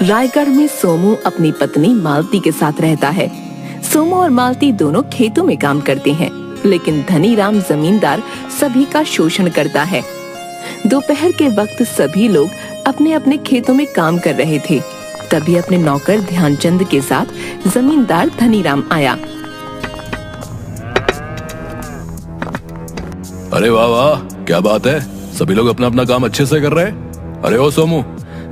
रायगढ़ में सोमू अपनी पत्नी मालती के साथ रहता है। सोमू और मालती दोनों खेतों में काम करते हैं, लेकिन धनीराम जमींदार सभी का शोषण करता है। दोपहर के वक्त सभी लोग अपने अपने खेतों में काम कर रहे थे। तभी अपने नौकर ध्यानचंद के साथ जमींदार धनीराम आया। अरे वाह वाह, क्या बात है, सभी लोग अपना अपना काम अच्छे से कर रहे हैं। अरे ओ सोमू।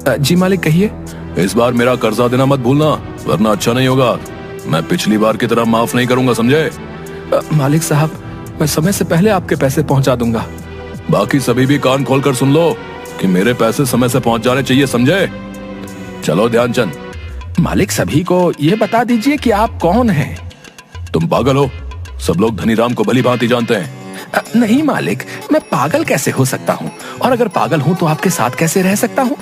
जी मालिक, कहिए। इस बार मेरा कर्जा देना मत भूलना, वरना अच्छा नहीं होगा। मैं पिछली बार की तरह माफ नहीं करूंगा, समझे? मालिक साहब, मैं समय से पहले आपके पैसे पहुंचा दूंगा। बाकी सभी भी कान खोलकर सुन लो कि मेरे पैसे समय से पहुंच जाने चाहिए, समझे? चलो ध्यानचंद। मालिक, सभी को ये बता दीजिए कि आप कौन हैं। तुम पागल हो? सब लोग धनीराम को भली भांति जानते हैं। नहीं मालिक, मैं पागल कैसे हो सकता हूँ, और अगर पागल हूँ तो आपके साथ कैसे रह सकता हूँ?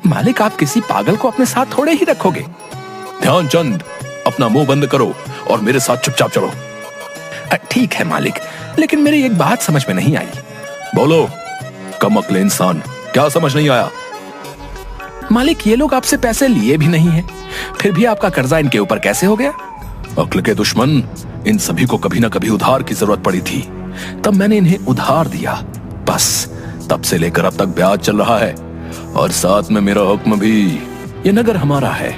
मालिक, आप किसी पागल को अपने साथ थोड़े ही रखोगे। ध्यानचंद, अपना मुंह बंद करो और मेरे साथ चुपचाप चलो। ठीक है मालिक, लेकिन मेरी एक बात समझ में नहीं आई। बोलो। कमअक्ल इंसान, क्या समझ नहीं आया? मालिक, ये लोग आपसे पैसे लिए भी नहीं हैं, फिर भी आपका कर्जा इनके ऊपर कैसे हो गया? अक्ल के दुश्मन, इन सभी को कभी ना कभी उधार की जरूरत पड़ी थी, तब मैंने इन्हें उधार दिया। बस तब से लेकर अब तक ब्याज चल रहा है, और साथ में मेरा हुक्म भी। ये नगर हमारा है,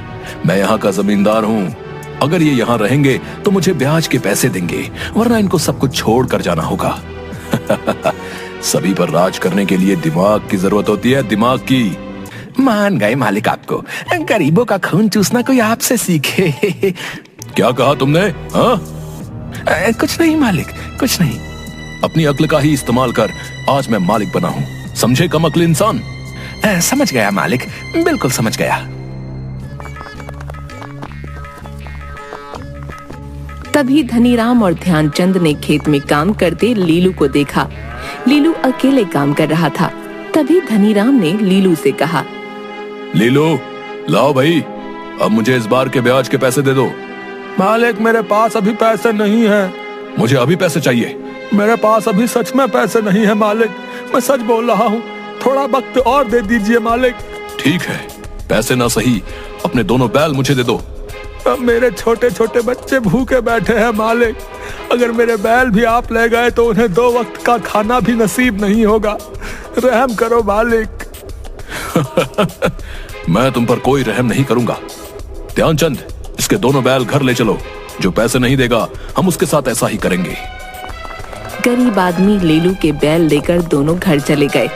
मैं यहाँ का जमींदार हूँ। अगर ये यहाँ रहेंगे तो मुझे ब्याज के पैसे देंगे, वरना इनको सब कुछ छोड़ कर जाना होगा। सभी पर राज करने के लिए दिमाग की जरूरत होती है, दिमाग की। मान गए मालिक आपको, गरीबों का खून चूसना कोई आपसे सीखे। क्या कहा तुमने? हाँ? कुछ नहीं मालिक, कुछ नहीं। अपनी अक्ल का ही इस्तेमाल कर, आज मैं मालिक बना हूँ, समझे कमअक्ल इंसान? समझ गया मालिक, बिल्कुल समझ गया। तभी धनीराम और ध्यानचंद ने खेत में काम करते लीलू को देखा। लीलू अकेले काम कर रहा था। तभी धनीराम ने लीलू से कहा, लीलू, लाओ भाई, अब मुझे इस बार के ब्याज के पैसे दे दो। मालिक, मेरे पास अभी पैसे नहीं है। मुझे अभी पैसे चाहिए। मेरे पास अभी सच में पैसे नहीं है मालिक, मैं सच बोल रहा हूँ, थोड़ा वक्त और दे दीजिए मालिक। ठीक है, पैसे ना सही, अपने दोनों बैल मुझे दे दो। अब मेरे छोटे छोटे बच्चे भूखे बैठे हैं मालिक, अगर मेरे बैल भी आप ले गए तो उन्हें 2 वक्त का खाना भी नसीब नहीं होगा, रहम करो मालिक। मैं तुम पर कोई रहम नहीं करूंगा। ध्यानचंद, इसके दोनों बैल घर ले चलो, जो पैसे नहीं देगा हम उसके साथ ऐसा ही करेंगे। गरीब आदमी लीलू के बैल लेकर दोनों घर चले गए।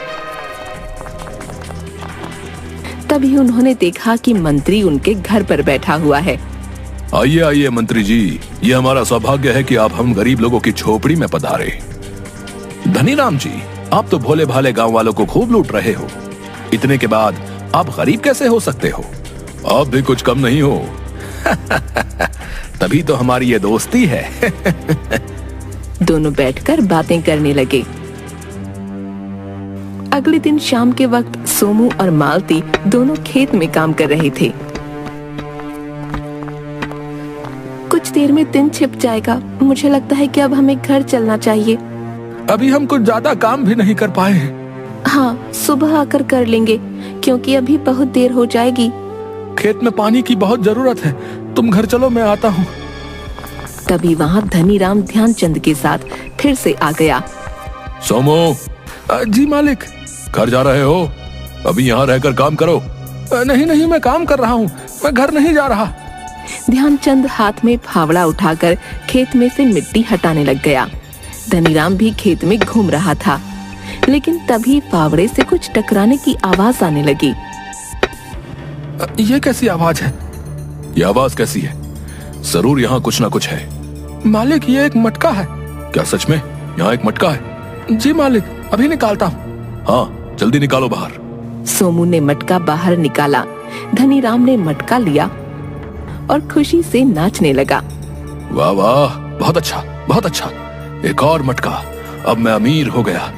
तभी उन्होंने देखा कि मंत्री उनके घर पर बैठा हुआ है। आइए आइए मंत्री जी, ये हमारा सौभाग्य है कि आप हम गरीब लोगों की झोपड़ी में पधारे। धनीराम जी, आप तो भोले भाले गांव वालों को खूब लूट रहे हो, इतने के बाद आप गरीब कैसे हो सकते हो? आप भी कुछ कम नहीं हो। तभी तो हमारी ये दोस्ती है। दोनों बैठकर बातें करने लगे। अगले दिन शाम के वक्त सोमू और मालती दोनों खेत में काम कर रहे थे। कुछ देर में दिन छिप जाएगा, मुझे लगता है कि अब हमें घर चलना चाहिए। अभी हम कुछ ज्यादा काम भी नहीं कर पाए हैं। हाँ, सुबह आकर कर लेंगे, क्योंकि अभी बहुत देर हो जाएगी। खेत में पानी की बहुत जरूरत है, तुम घर चलो, मैं आता हूँ। तभी वहाँ धनीराम ध्यानचंद के साथ फिर से आ गया। सोमू। जी मालिक। घर जा रहे हो? अभी यहाँ रहकर काम करो। नहीं नहीं, मैं काम कर रहा हूँ, मैं घर नहीं जा रहा। ध्यानचंद हाथ में फावड़ा उठाकर खेत में से मिट्टी हटाने लग गया। धनीराम भी खेत में घूम रहा था, लेकिन तभी फावड़े से कुछ टकराने की आवाज आने लगी। ये कैसी आवाज है? ये आवाज कैसी है? जरूर यहाँ कुछ ना कुछ है। मालिक, ये एक मटका है। क्या सच में यहाँ एक मटका है? जी मालिक, अभी निकालता हूँ। हाँ, जल्दी निकालो बाहर। सोमू ने मटका बाहर निकाला। धनीराम ने मटका लिया और खुशी से नाचने लगा। वाह वाह, बहुत अच्छा, बहुत अच्छा। एक और मटका, अब मैं अमीर हो गया,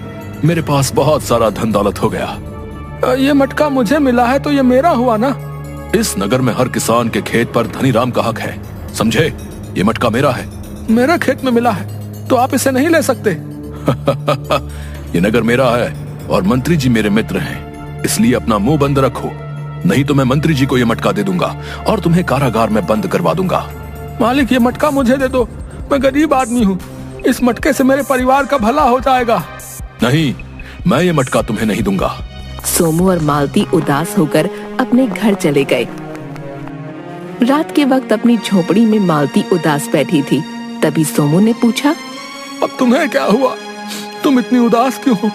मेरे पास बहुत सारा धन दौलत हो गया। ये मटका मुझे मिला है तो ये मेरा हुआ ना? इस नगर में हर किसान के खेत पर धनीराम का हक है, समझे? ये मटका मेरा है। मेरे खेत में मिला है तो आप इसे नहीं ले सकते। ये नगर मेरा है और मंत्री जी मेरे मित्र हैं, इसलिए अपना मुंह बंद रखो। नहीं तो मैं मंत्री जी को ये मटका दे दूंगा और तुम्हें कारागार में बंद करवा दूंगा। मालिक, ये मटका मुझे दे दो, मैं गरीब आदमी हूँ, इस मटके से मेरे परिवार का भला हो जाएगा। नहीं, मैं ये मटका तुम्हें नहीं दूंगा। सोमू और मालती उदास होकर अपने घर चले गए। रात के वक्त अपनी झोपड़ी में मालती उदास बैठी थी। तभी सोमू ने पूछा, अब तुम्हें क्या हुआ? तुम इतनी उदास क्यों हो?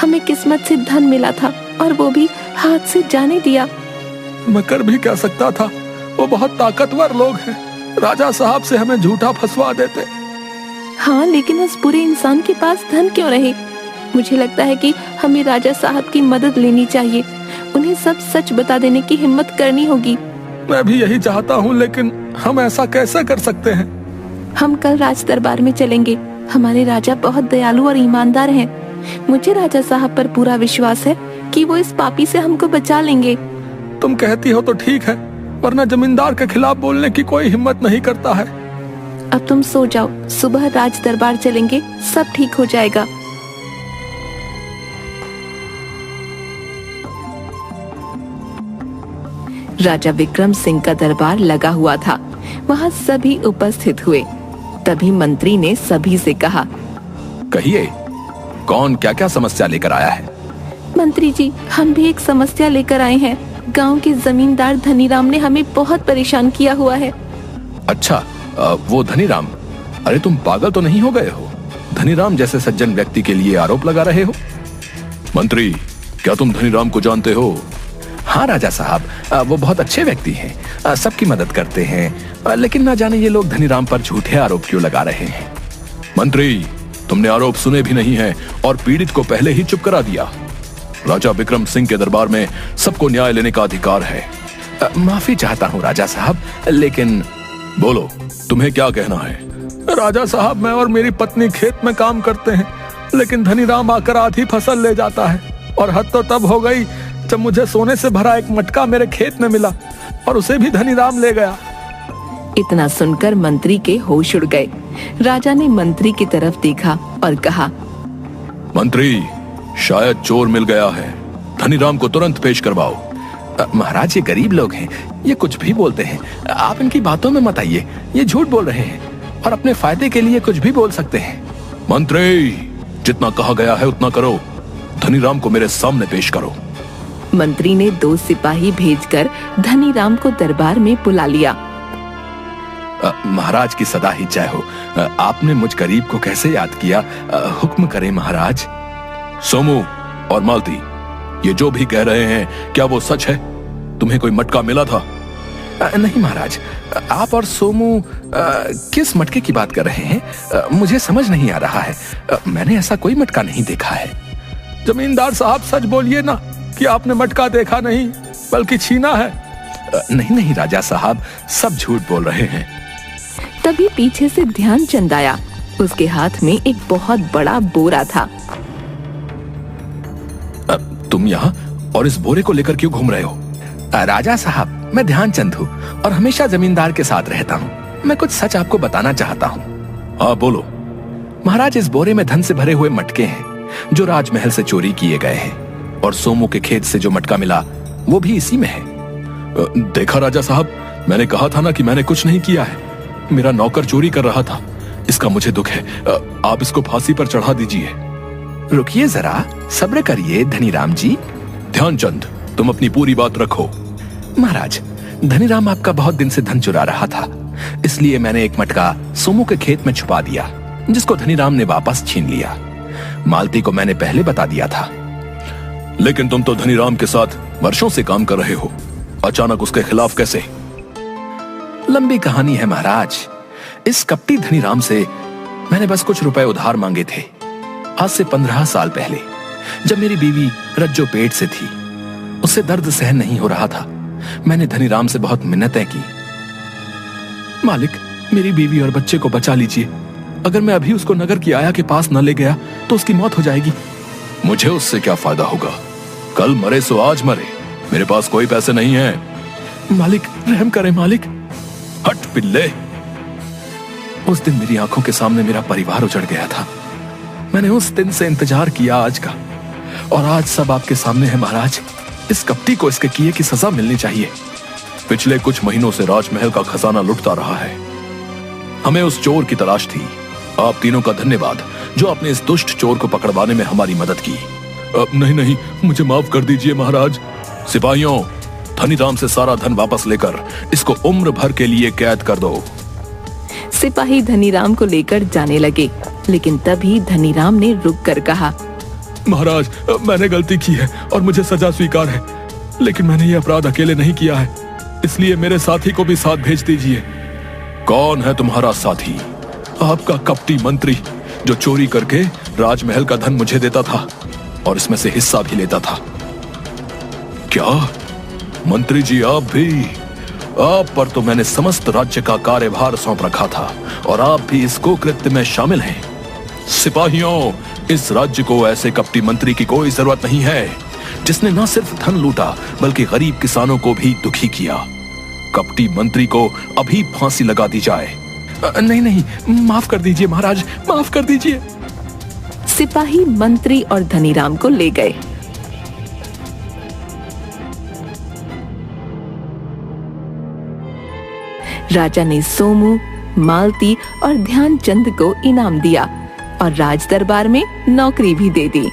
हमें किस्मत से धन मिला था और वो भी हाथ से जाने दिया। मैं कर भी क्या सकता था, वो बहुत ताकतवर लोग हैं, राजा साहब से हमें झूठा फंसवा देते। हाँ, लेकिन उस बुरे इंसान के पास धन क्यों रहे? मुझे लगता है कि हमें राजा साहब की मदद लेनी चाहिए, उन्हें सब सच बता देने की हिम्मत करनी होगी। मैं भी यही चाहता हूँ, लेकिन हम ऐसा कैसे कर सकते हैं? हम कल राज दरबार में चलेंगे। हमारे राजा बहुत दयालु और ईमानदार हैं। मुझे राजा साहब पर पूरा विश्वास है कि वो इस पापी से हमको बचा लेंगे। तुम कहती हो तो ठीक है, वरना जमींदार के खिलाफ बोलने की कोई हिम्मत नहीं करता है। अब तुम सो जाओ, सुबह राज दरबार चलेंगे, सब ठीक हो जाएगा। राजा विक्रम सिंह का दरबार लगा हुआ था। वहाँ सभी उपस्थित हुए। तभी मंत्री ने सभी से कहा, कहिए, कौन क्या क्या समस्या लेकर आया है? मंत्री जी, हम भी एक समस्या लेकर आए हैं। गांव के जमींदार धनीराम ने हमें बहुत परेशान किया हुआ है। अच्छा, वो धनीराम? अरे तुम पागल तो नहीं हो गए हो? धनीराम जैसे सज्जन व्यक्ति के लिए आरोप लगा रहे हो? मंत्री, क्या तुम धनीराम को जानते हो? हाँ राजा साहब, वो बहुत अच्छे व्यक्ति हैं, सबकी मदद करते हैं, लेकिन ना जाने ये लोग धनीराम पर झूठे आरोप क्यों लगा रहे हैं। मंत्री, तुमने आरोप सुने भी नहीं है और पीड़ित को पहले ही चुप करा दिया। राजा विक्रम सिंह के दरबार में सबको न्याय लेने का अधिकार है। माफी चाहता हूँ राजा साहब, लेकिन बोलो, तुम्हें क्या कहना है? राजा साहब, मैं और मेरी पत्नी खेत में काम करते हैं, लेकिन धनीराम आकर आधी फसल ले जाता है। और हद तो तब हो गई जब मुझे सोने से भरा एक मटका मेरे खेत में मिला और उसे भी धनीराम ले गया। इतना सुनकर मंत्री के होश उड़ गए। राजा ने मंत्री की तरफ देखा और कहा, मंत्री, शायद चोर मिल गया है, धनीराम को तुरंत पेश करवाओ। महाराज, ये गरीब लोग हैं, ये कुछ भी बोलते हैं, आप इनकी बातों में मत आइए। ये झूठ बोल रहे हैं और अपने फायदे के लिए कुछ भी बोल सकते हैं। मंत्री, जितना कहा गया है उतना करो, धनीराम को मेरे सामने पेश करो। मंत्री ने 2 सिपाही भेजकर धनीराम को दरबार में बुला लिया। महाराज की सदा ही जय हो। आपने मुझ गरीब को कैसे याद किया, हुक्म करें महाराज। सोमू और मालती, ये जो भी कह रहे हैं क्या वो सच है? तुम्हें कोई मटका मिला था? नहीं महाराज, आप और सोमू किस मटके की बात कर रहे हैं? मुझे समझ नहीं आ रहा है। मैंने ऐसा कोई मटका नहीं देखा है। जमींदार साहब, सच बोलिए ना कि आपने मटका देखा नहीं बल्कि छीना है। नहीं नहीं राजा साहब, सब झूठ बोल रहे हैं। तभी पीछे से ध्यानचंद आया। उसके हाथ में एक बहुत बड़ा बोरा था। तुम यहाँ और इस बोरे को लेकर क्यों घूम रहे हो? राजा साहब, मैं ध्यानचंद हूँ और हमेशा जमींदार के साथ रहता हूँ। मैं कुछ सच आपको बताना चाहता हूँ। हाँ बोलो। महाराज, इस बोरे में धन से भरे हुए मटके हैं जो राजमहल से चोरी किए गए हैं, और सोमू के खेत से जो मटका मिला वो भी इसी में है। देखा राजा साहब, मैंने कहा था ना कि मैंने कुछ नहीं किया है। मेरा नौकर चोरी कर रहा था, इसका मुझे दुख है। आप इसको फांसी पर चढ़ा दीजिए। रुकिए जरा, सब्र करिए धनीराम जी। ध्यानचंद, तुम अपनी पूरी बात रखो। महाराज, धनीराम आपका बहुत दिन से धन चुरा रहा था, इसलिए मैंने एक मटका सोमू के खेत में छुपा दिया, जिसको धनीराम ने वापस छीन लिया। मालती को मैंने पहले बता दिया था। लेकिन तुम तो धनीराम के साथ वर्षों से काम कर रहे हो, अचानक उसके खिलाफ कैसे? लंबी कहानी है महाराज। इस कपटी धनीराम से मैंने बस कुछ रुपए उधार मांगे थे, आज से 15 साल पहले, जब मेरी बीवी रज्जो पेट से थी। उससे दर्द सहन नहीं हो रहा था। मैंने धनीराम से बहुत मिन्नतें की, मालिक, मेरी बीवी और बच्चे को बचा लीजिए। अगर मैं अभी उसको नगर की आया के पास न ले गया तो उसकी मौत हो जाएगी। मुझे उससे क्या फायदा होगा? कल मरे सो आज मरे, मेरे पास कोई पैसे नहीं है। मालिक, रहम करें मालिक। हट पिल्ले। उस दिन मेरी आंखों के सामने मेरा परिवार उजड़ गया था। मैंने उस दिन से इंतजार किया आज का, और आज सब आपके सामने है महाराज। इस कपटी को इसके किए की सजा मिलनी चाहिए। पिछले कुछ महीनों से राजमहल का खजाना लुटता रहा है। हमें उस चोर की तलाश थी। आप तीनों का धन्यवाद जो आपने इस दुष्ट चोर को पकड़वाने में हमारी मदद की। नहीं नहीं, मुझे माफ कर दीजिए महाराज। सिपाहियों, धनीराम से सारा धन वापस लेकर इसको उम्र भर के लिए कैद कर दो। सिपाही धनीराम को लेकर जाने लगे, लेकिन तभी धनीराम ने रुक कर कहा, महाराज, मैंने गलती की है और मुझे सजा स्वीकार है, लेकिन मैंने ये अपराध अकेले नहीं किया है, इसलिए मेरे साथी को भी साथ भेज दीजिए। कौन है तुम्हारा साथी? आपका कपटी मंत्री, जो चोरी करके राजमहल का धन मुझे देता था और इसमें से हिस्सा भी लेता था। क्या मंत्री जी, आप पर तो मैंने समस्त राज्य का कार्यभार सौंप रखा था और आप भी इस कुकृत्य में शामिल हैं। सिपाहियों, इस राज्य को ऐसे कपटी मंत्री की कोई जरूरत नहीं है, जिसने न सिर्फ धन लूटा बल्कि गरीब किसानों को भी दुखी किया। कपटी मंत्री को अभी फांसी लगा दी जाए। नहीं नहीं, माफ कर दीजिए महाराज, माफ कर दीजिए। सिपाही मंत्री और धनीराम को ले गए। राजा ने सोमू, मालती और ध्यानचंद को इनाम दिया और राज दरबार में नौकरी भी दे दी।